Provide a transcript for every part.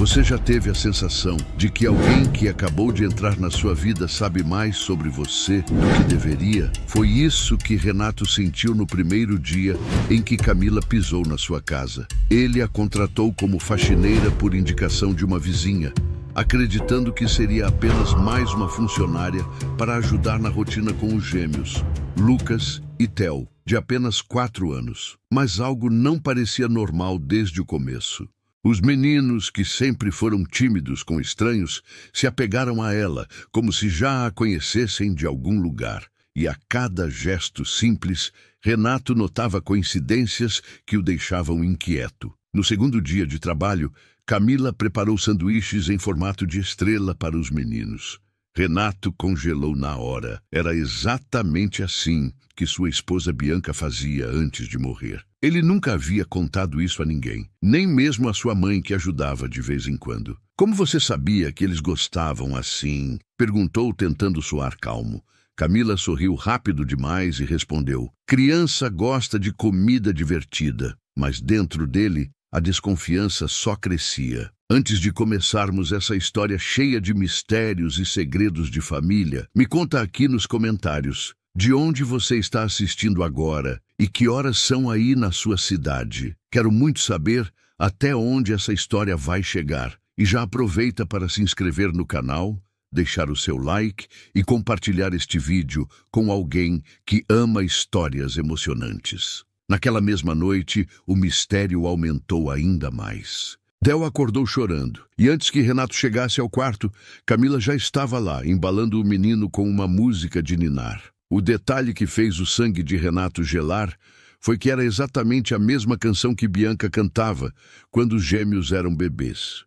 Você já teve a sensação de que alguém que acabou de entrar na sua vida sabe mais sobre você do que deveria? Foi isso que Renato sentiu no primeiro dia em que Camila pisou na sua casa. Ele a contratou como faxineira por indicação de uma vizinha, acreditando que seria apenas mais uma funcionária para ajudar na rotina com os gêmeos, Lucas e Theo, de apenas 4 anos. Mas algo não parecia normal desde o começo. Os meninos, que sempre foram tímidos com estranhos, se apegaram a ela, como se já a conhecessem de algum lugar. E a cada gesto simples, Renato notava coincidências que o deixavam inquieto. No segundo dia de trabalho, Camila preparou sanduíches em formato de estrela para os meninos. Renato congelou na hora. Era exatamente assim que sua esposa Bianca fazia antes de morrer. Ele nunca havia contado isso a ninguém, nem mesmo a sua mãe, que ajudava de vez em quando. "Como você sabia que eles gostavam assim?" perguntou, tentando soar calmo. Camila sorriu rápido demais e respondeu: "Criança gosta de comida divertida." Mas dentro dele, a desconfiança só crescia. "Antes de começarmos essa história cheia de mistérios e segredos de família, me conta aqui nos comentários de onde você está assistindo agora e que horas são aí na sua cidade. Quero muito saber até onde essa história vai chegar. E já aproveita para se inscrever no canal, deixar o seu like e compartilhar este vídeo com alguém que ama histórias emocionantes." Naquela mesma noite, o mistério aumentou ainda mais. Theo acordou chorando, e antes que Renato chegasse ao quarto, Camila já estava lá, embalando o menino com uma música de ninar. O detalhe que fez o sangue de Renato gelar foi que era exatamente a mesma canção que Bianca cantava quando os gêmeos eram bebês.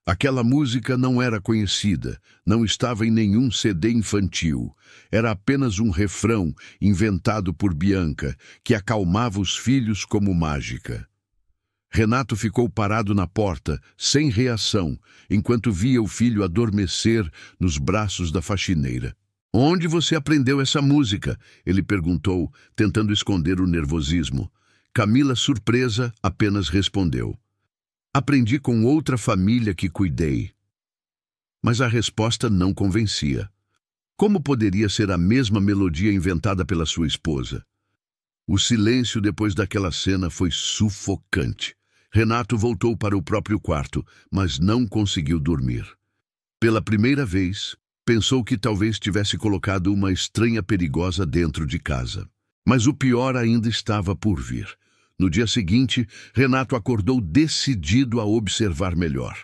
Aquela música não era conhecida, não estava em nenhum CD infantil. Era apenas um refrão inventado por Bianca, que acalmava os filhos como mágica. Renato ficou parado na porta, sem reação, enquanto via o filho adormecer nos braços da faxineira. "Onde você aprendeu essa música?" ele perguntou, tentando esconder o nervosismo. Camila, surpresa, apenas respondeu: "Aprendi com outra família que cuidei." Mas a resposta não convencia. Como poderia ser a mesma melodia inventada pela sua esposa? O silêncio depois daquela cena foi sufocante. Renato voltou para o próprio quarto, mas não conseguiu dormir. Pela primeira vez, pensou que talvez tivesse colocado uma estranha perigosa dentro de casa. Mas o pior ainda estava por vir. No dia seguinte, Renato acordou decidido a observar melhor.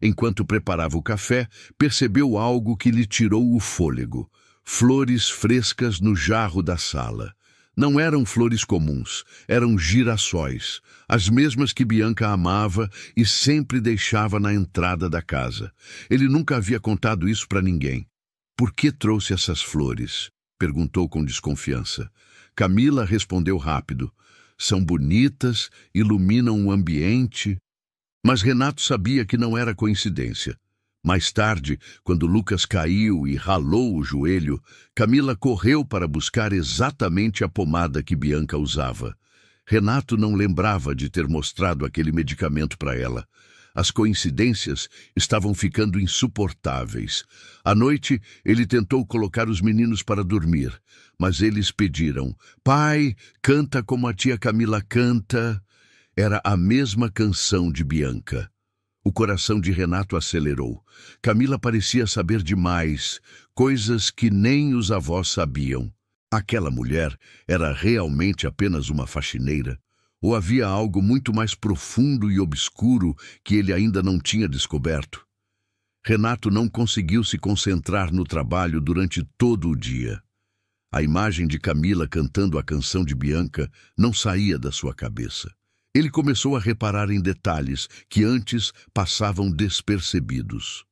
Enquanto preparava o café, percebeu algo que lhe tirou o fôlego. Flores frescas no jarro da sala. Não eram flores comuns, eram girassóis, as mesmas que Bianca amava e sempre deixava na entrada da casa. Ele nunca havia contado isso para ninguém. "Por que trouxe essas flores?" perguntou com desconfiança. Camila respondeu rápido: "São bonitas, iluminam o ambiente." Mas Renato sabia que não era coincidência. Mais tarde, quando Lucas caiu e ralou o joelho, Camila correu para buscar exatamente a pomada que Bianca usava. Renato não lembrava de ter mostrado aquele medicamento para ela. As coincidências estavam ficando insuportáveis. À noite, ele tentou colocar os meninos para dormir, mas eles pediram: "Pai, canta como a tia Camila canta." Era a mesma canção de Bianca. O coração de Renato acelerou. Camila parecia saber demais, coisas que nem os avós sabiam. Aquela mulher era realmente apenas uma faxineira? Ou havia algo muito mais profundo e obscuro que ele ainda não tinha descoberto? Renato não conseguiu se concentrar no trabalho durante todo o dia. A imagem de Camila cantando a canção de Bianca não saía da sua cabeça. Ele começou a reparar em detalhes que antes passavam despercebidos.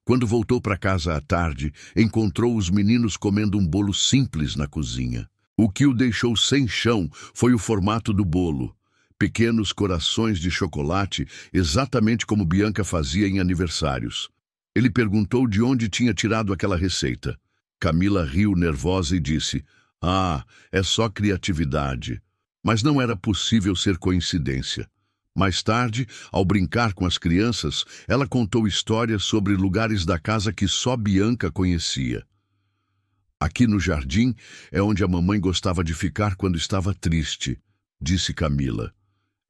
Quando voltou para casa à tarde, encontrou os meninos comendo um bolo simples na cozinha. O que o deixou sem chão foi o formato do bolo. Pequenos corações de chocolate, exatamente como Bianca fazia em aniversários. Ele perguntou de onde tinha tirado aquela receita. Camila riu nervosa e disse: "Ah, é só criatividade." Mas não era possível ser coincidência. Mais tarde, ao brincar com as crianças, ela contou histórias sobre lugares da casa que só Bianca conhecia. Aqui no jardim é onde a mamãe gostava de ficar quando estava triste, disse Camila.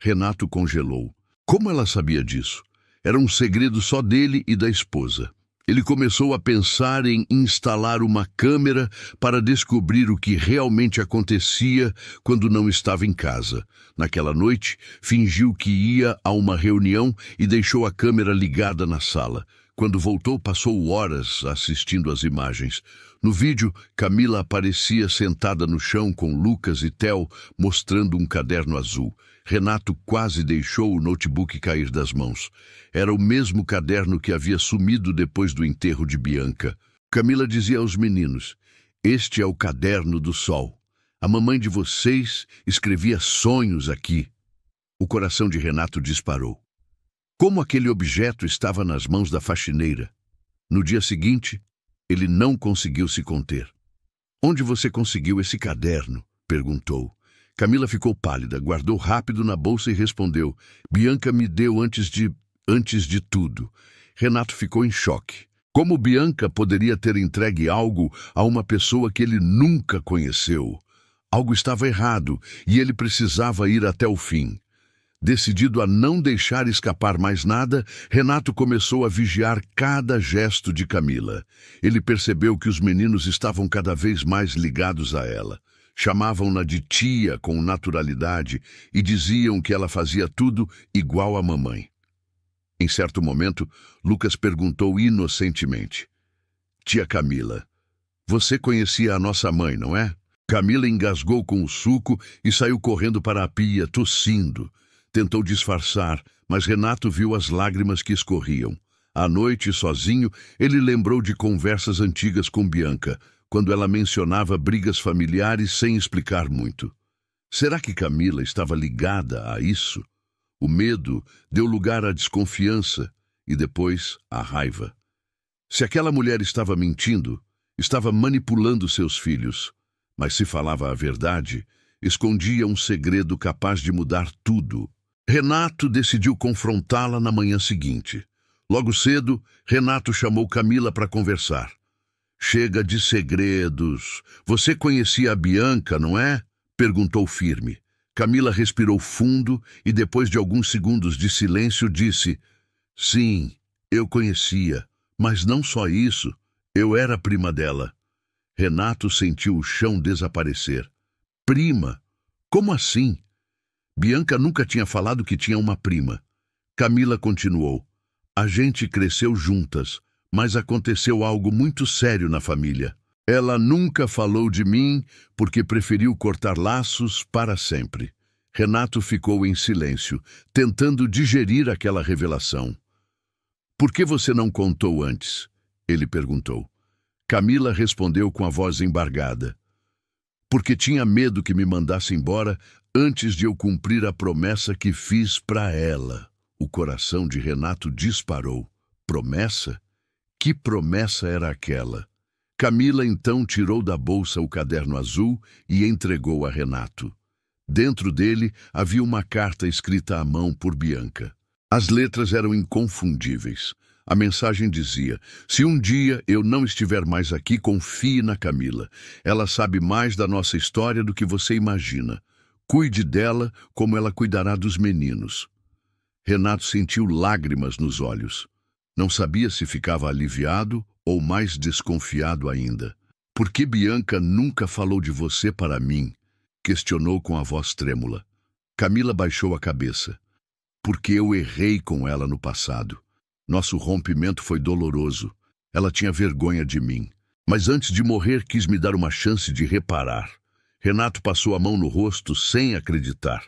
Renato congelou. Como ela sabia disso? Era um segredo só dele e da esposa. Ele começou a pensar em instalar uma câmera para descobrir o que realmente acontecia quando não estava em casa. Naquela noite, fingiu que ia a uma reunião e deixou a câmera ligada na sala. Quando voltou, passou horas assistindo às imagens. No vídeo, Camila aparecia sentada no chão com Lucas e Theo mostrando um caderno azul. Renato quase deixou o notebook cair das mãos. Era o mesmo caderno que havia sumido depois do enterro de Bianca. Camila dizia aos meninos: "Este é o caderno do sol. A mamãe de vocês escrevia sonhos aqui." O coração de Renato disparou. Como aquele objeto estava nas mãos da faxineira? No dia seguinte, ele não conseguiu se conter. "Onde você conseguiu esse caderno?" perguntou. Camila ficou pálida, guardou rápido na bolsa e respondeu: "Bianca me deu antes de tudo." Renato ficou em choque. Como Bianca poderia ter entregue algo a uma pessoa que ele nunca conheceu? Algo estava errado e ele precisava ir até o fim. Decidido a não deixar escapar mais nada, Renato começou a vigiar cada gesto de Camila. Ele percebeu que os meninos estavam cada vez mais ligados a ela. Chamavam-na de tia com naturalidade e diziam que ela fazia tudo igual à mamãe. Em certo momento, Lucas perguntou inocentemente: "Tia Camila, você conhecia a nossa mãe, não é?" Camila engasgou com o suco e saiu correndo para a pia, tossindo. Tentou disfarçar, mas Renato viu as lágrimas que escorriam. À noite, sozinho, ele lembrou de conversas antigas com Bianca, quando ela mencionava brigas familiares sem explicar muito. Será que Camila estava ligada a isso? O medo deu lugar à desconfiança e depois à raiva. Se aquela mulher estava mentindo, estava manipulando seus filhos. Mas se falava a verdade, escondia um segredo capaz de mudar tudo. Renato decidiu confrontá-la na manhã seguinte. Logo cedo, Renato chamou Camila para conversar. "Chega de segredos. Você conhecia a Bianca, não é?" perguntou firme. Camila respirou fundo e, depois de alguns segundos de silêncio, disse: "Sim, eu conhecia, mas não só isso. Eu era prima dela." Renato sentiu o chão desaparecer. "Prima? Como assim?" Bianca nunca tinha falado que tinha uma prima. Camila continuou: "A gente cresceu juntas, mas aconteceu algo muito sério na família. Ela nunca falou de mim porque preferiu cortar laços para sempre." Renato ficou em silêncio, tentando digerir aquela revelação. "Por que você não contou antes?" ele perguntou. Camila respondeu com a voz embargada: "Porque tinha medo que me mandasse embora antes de eu cumprir a promessa que fiz para ela." O coração de Renato disparou. Promessa? Que promessa era aquela? Camila então tirou da bolsa o caderno azul e entregou a Renato. Dentro dele havia uma carta escrita à mão por Bianca. As letras eram inconfundíveis. A mensagem dizia: "Se um dia eu não estiver mais aqui, confie na Camila. Ela sabe mais da nossa história do que você imagina. Cuide dela como ela cuidará dos meninos." Renato sentiu lágrimas nos olhos. Não sabia se ficava aliviado ou mais desconfiado ainda. "Por que Bianca nunca falou de você para mim?" questionou com a voz trêmula. Camila baixou a cabeça. "Porque eu errei com ela no passado. Nosso rompimento foi doloroso. Ela tinha vergonha de mim. Mas antes de morrer, quis me dar uma chance de reparar." Renato passou a mão no rosto sem acreditar.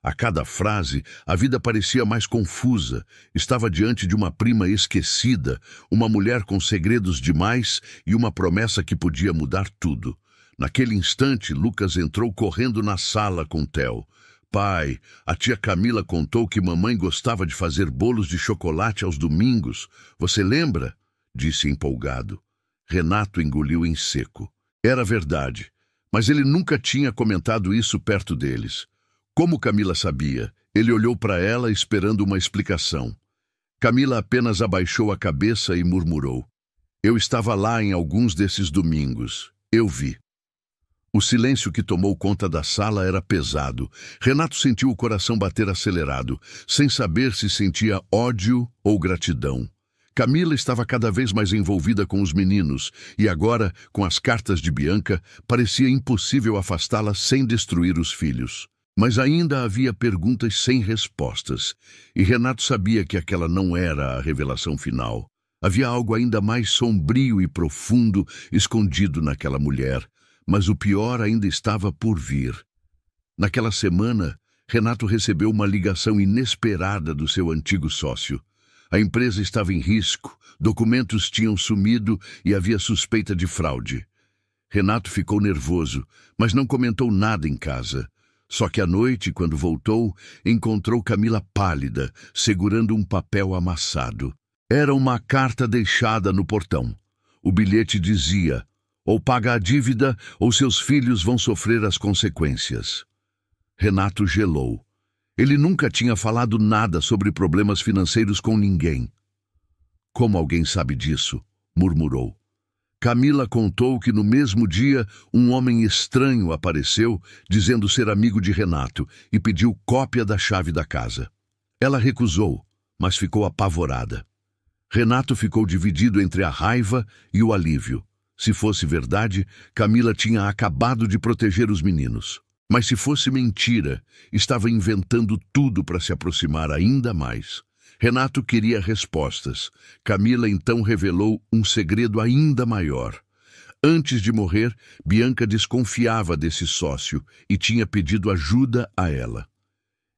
A cada frase, a vida parecia mais confusa. Estava diante de uma prima esquecida, uma mulher com segredos demais e uma promessa que podia mudar tudo. Naquele instante, Lucas entrou correndo na sala com Theo. "Pai, a tia Camila contou que mamãe gostava de fazer bolos de chocolate aos domingos. Você lembra?" disse empolgado. Renato engoliu em seco. Era verdade, mas ele nunca tinha comentado isso perto deles. Como Camila sabia? Ele olhou para ela esperando uma explicação. Camila apenas abaixou a cabeça e murmurou: "Eu estava lá em alguns desses domingos. Eu vi." O silêncio que tomou conta da sala era pesado. Renato sentiu o coração bater acelerado, sem saber se sentia ódio ou gratidão. Camila estava cada vez mais envolvida com os meninos, e agora, com as cartas de Bianca, parecia impossível afastá-la sem destruir os filhos. Mas ainda havia perguntas sem respostas, e Renato sabia que aquela não era a revelação final. Havia algo ainda mais sombrio e profundo escondido naquela mulher, mas o pior ainda estava por vir. Naquela semana, Renato recebeu uma ligação inesperada do seu antigo sócio. A empresa estava em risco, documentos tinham sumido e havia suspeita de fraude. Renato ficou nervoso, mas não comentou nada em casa. Só que à noite, quando voltou, encontrou Camila pálida, segurando um papel amassado. Era uma carta deixada no portão. O bilhete dizia: "Ou paga a dívida, ou seus filhos vão sofrer as consequências." Renato gelou. Ele nunca tinha falado nada sobre problemas financeiros com ninguém. "Como alguém sabe disso?" murmurou. Camila contou que no mesmo dia um homem estranho apareceu, dizendo ser amigo de Renato, e pediu cópia da chave da casa. Ela recusou, mas ficou apavorada. Renato ficou dividido entre a raiva e o alívio. Se fosse verdade, Camila tinha acabado de proteger os meninos. Mas se fosse mentira, estava inventando tudo para se aproximar ainda mais. Renato queria respostas. Camila então revelou um segredo ainda maior. Antes de morrer, Bianca desconfiava desse sócio e tinha pedido ajuda a ela.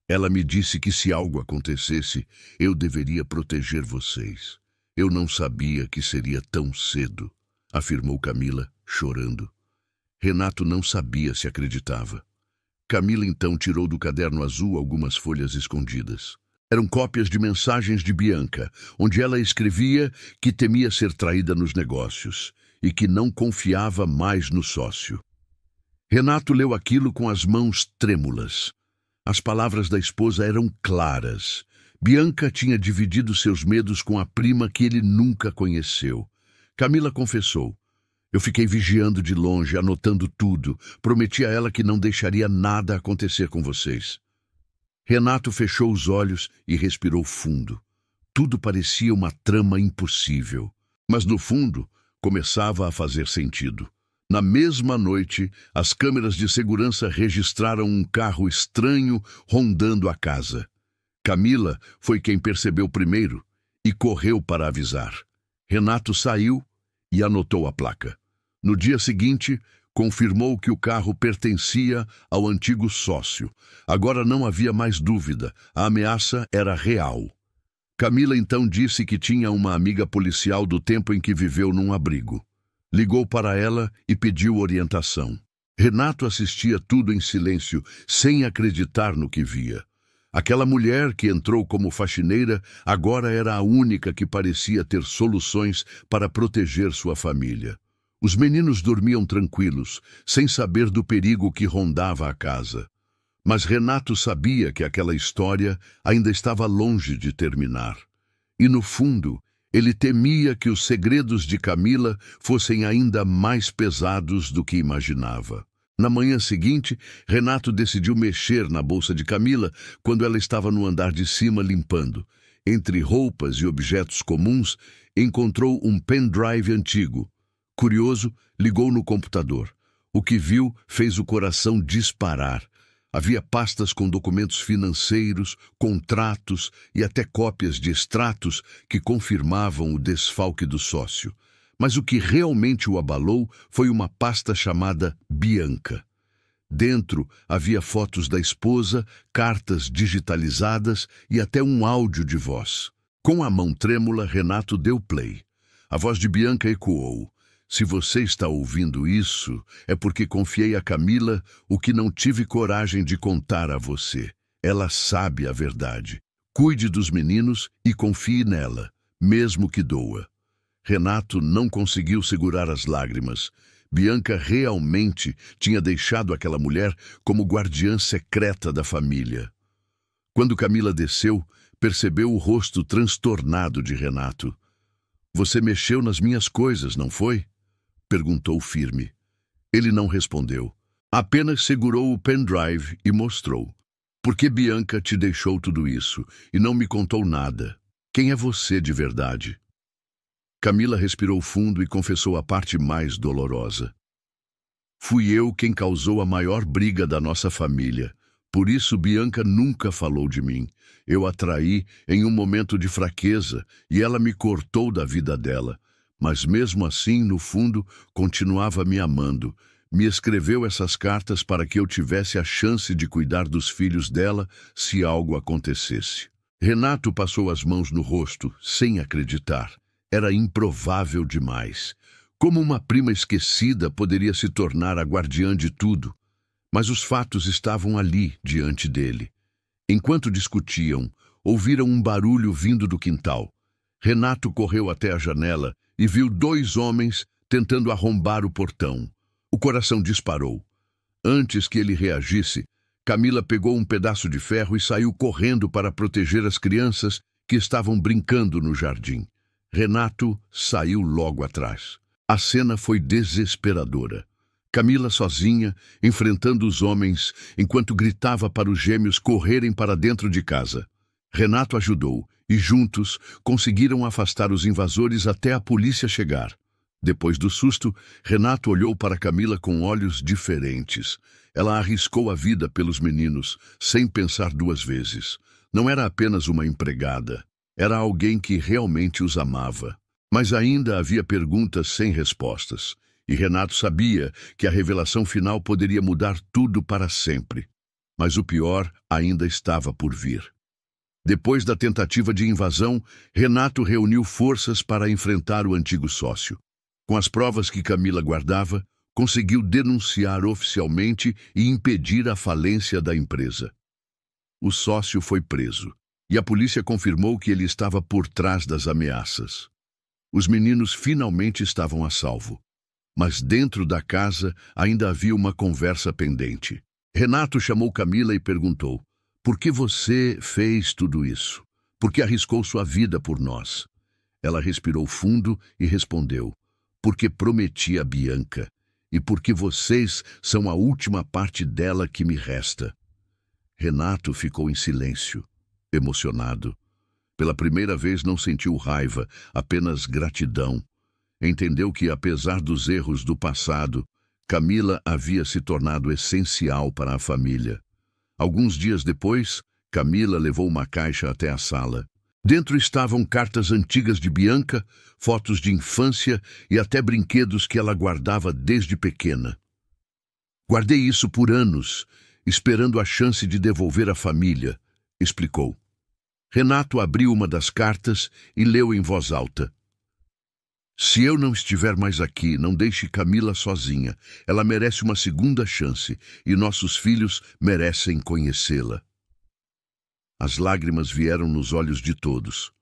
"Ela me disse que se algo acontecesse, eu deveria proteger vocês. Eu não sabia que seria tão cedo", afirmou Camila, chorando. Renato não sabia se acreditava. Camila então tirou do caderno azul algumas folhas escondidas. Eram cópias de mensagens de Bianca, onde ela escrevia que temia ser traída nos negócios e que não confiava mais no sócio. Renato leu aquilo com as mãos trêmulas. As palavras da esposa eram claras. Bianca tinha dividido seus medos com a prima que ele nunca conheceu. Camila confessou: "Eu fiquei vigiando de longe, anotando tudo. Prometi a ela que não deixaria nada acontecer com vocês." Renato fechou os olhos e respirou fundo. Tudo parecia uma trama impossível. Mas, no fundo, começava a fazer sentido. Na mesma noite, as câmeras de segurança registraram um carro estranho rondando a casa. Camila foi quem percebeu primeiro e correu para avisar. Renato saiu e anotou a placa. No dia seguinte, confirmou que o carro pertencia ao antigo sócio. Agora não havia mais dúvida, a ameaça era real. Camila então disse que tinha uma amiga policial do tempo em que viveu num abrigo. Ligou para ela e pediu orientação. Renato assistia tudo em silêncio, sem acreditar no que via. Aquela mulher que entrou como faxineira agora era a única que parecia ter soluções para proteger sua família. Os meninos dormiam tranquilos, sem saber do perigo que rondava a casa. Mas Renato sabia que aquela história ainda estava longe de terminar. E, no fundo, ele temia que os segredos de Camila fossem ainda mais pesados do que imaginava. Na manhã seguinte, Renato decidiu mexer na bolsa de Camila quando ela estava no andar de cima limpando. Entre roupas e objetos comuns, encontrou um pendrive antigo. Curioso, ligou no computador. O que viu fez o coração disparar. Havia pastas com documentos financeiros, contratos e até cópias de extratos que confirmavam o desfalque do sócio. Mas o que realmente o abalou foi uma pasta chamada Bianca. Dentro havia fotos da esposa, cartas digitalizadas e até um áudio de voz. Com a mão trêmula, Renato deu play. A voz de Bianca ecoou. "Se você está ouvindo isso, é porque confiei a Camila o que não tive coragem de contar a você. Ela sabe a verdade. Cuide dos meninos e confie nela, mesmo que doa." Renato não conseguiu segurar as lágrimas. Bianca realmente tinha deixado aquela mulher como guardiã secreta da família. Quando Camila desceu, percebeu o rosto transtornado de Renato. "Você mexeu nas minhas coisas, não foi?" perguntou firme. Ele não respondeu. Apenas segurou o pendrive e mostrou. "Por que Bianca te deixou tudo isso e não me contou nada? Quem é você de verdade?" Camila respirou fundo e confessou a parte mais dolorosa. "Fui eu quem causou a maior briga da nossa família. Por isso Bianca nunca falou de mim. Eu a traí em um momento de fraqueza e ela me cortou da vida dela. Mas mesmo assim, no fundo, continuava me amando. Me escreveu essas cartas para que eu tivesse a chance de cuidar dos filhos dela se algo acontecesse." Renato passou as mãos no rosto, sem acreditar. Era improvável demais. Como uma prima esquecida poderia se tornar a guardiã de tudo? Mas os fatos estavam ali, diante dele. Enquanto discutiam, ouviram um barulho vindo do quintal. Renato correu até a janela e viu 2 homens tentando arrombar o portão. O coração disparou. Antes que ele reagisse, Camila pegou um pedaço de ferro e saiu correndo para proteger as crianças que estavam brincando no jardim. Renato saiu logo atrás. A cena foi desesperadora. Camila sozinha, enfrentando os homens, enquanto gritava para os gêmeos correrem para dentro de casa. Renato ajudou, e juntos conseguiram afastar os invasores até a polícia chegar. Depois do susto, Renato olhou para Camila com olhos diferentes. Ela arriscou a vida pelos meninos, sem pensar 2 vezes. Não era apenas uma empregada. Era alguém que realmente os amava. Mas ainda havia perguntas sem respostas. E Renato sabia que a revelação final poderia mudar tudo para sempre. Mas o pior ainda estava por vir. Depois da tentativa de invasão, Renato reuniu forças para enfrentar o antigo sócio. Com as provas que Camila guardava, conseguiu denunciar oficialmente e impedir a falência da empresa. O sócio foi preso, e a polícia confirmou que ele estava por trás das ameaças. Os meninos finalmente estavam a salvo. Mas dentro da casa ainda havia uma conversa pendente. Renato chamou Camila e perguntou: "Por que você fez tudo isso? Por que arriscou sua vida por nós?" Ela respirou fundo e respondeu: "Porque prometi a Bianca, e porque vocês são a última parte dela que me resta." Renato ficou em silêncio, emocionado. Pela primeira vez não sentiu raiva, apenas gratidão. Entendeu que, apesar dos erros do passado, Camila havia se tornado essencial para a família. Alguns dias depois, Camila levou uma caixa até a sala. Dentro estavam cartas antigas de Bianca, fotos de infância e até brinquedos que ela guardava desde pequena. "Guardei isso por anos, esperando a chance de devolver à família", explicou. Renato abriu uma das cartas e leu em voz alta: "Se eu não estiver mais aqui, não deixe Camila sozinha. Ela merece uma segunda chance e nossos filhos merecem conhecê-la." As lágrimas vieram nos olhos de todos.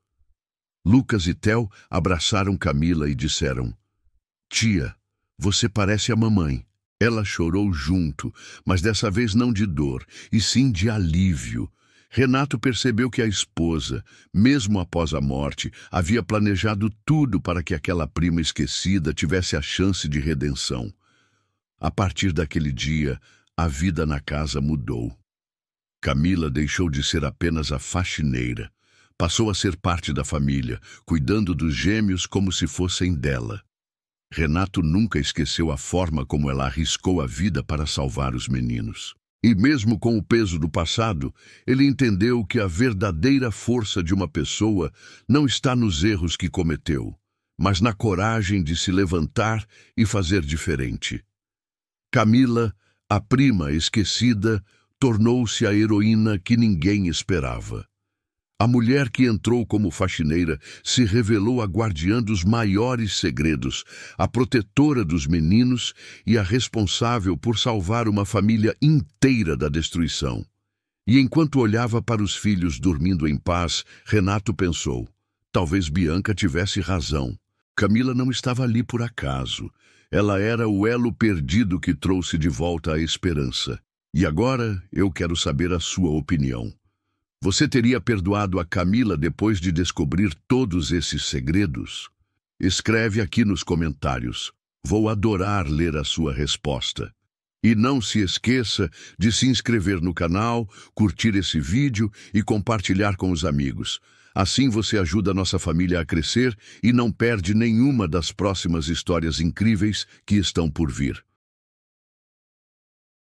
Lucas e Theo abraçaram Camila e disseram: "Tia, você parece a mamãe." Ela chorou junto, mas dessa vez não de dor, e sim de alívio. Renato percebeu que a esposa, mesmo após a morte, havia planejado tudo para que aquela prima esquecida tivesse a chance de redenção. A partir daquele dia, a vida na casa mudou. Camila deixou de ser apenas a faxineira. Passou a ser parte da família, cuidando dos gêmeos como se fossem dela. Renato nunca esqueceu a forma como ela arriscou a vida para salvar os meninos. E mesmo com o peso do passado, ele entendeu que a verdadeira força de uma pessoa não está nos erros que cometeu, mas na coragem de se levantar e fazer diferente. Camila, a prima esquecida, tornou-se a heroína que ninguém esperava. A mulher que entrou como faxineira se revelou a guardiã dos maiores segredos, a protetora dos meninos e a responsável por salvar uma família inteira da destruição. E enquanto olhava para os filhos dormindo em paz, Renato pensou: talvez Bianca tivesse razão. Camila não estava ali por acaso. Ela era o elo perdido que trouxe de volta a esperança. E agora eu quero saber a sua opinião. Você teria perdoado a Camila depois de descobrir todos esses segredos? Escreve aqui nos comentários. Vou adorar ler a sua resposta. E não se esqueça de se inscrever no canal, curtir esse vídeo e compartilhar com os amigos. Assim você ajuda a nossa família a crescer e não perde nenhuma das próximas histórias incríveis que estão por vir.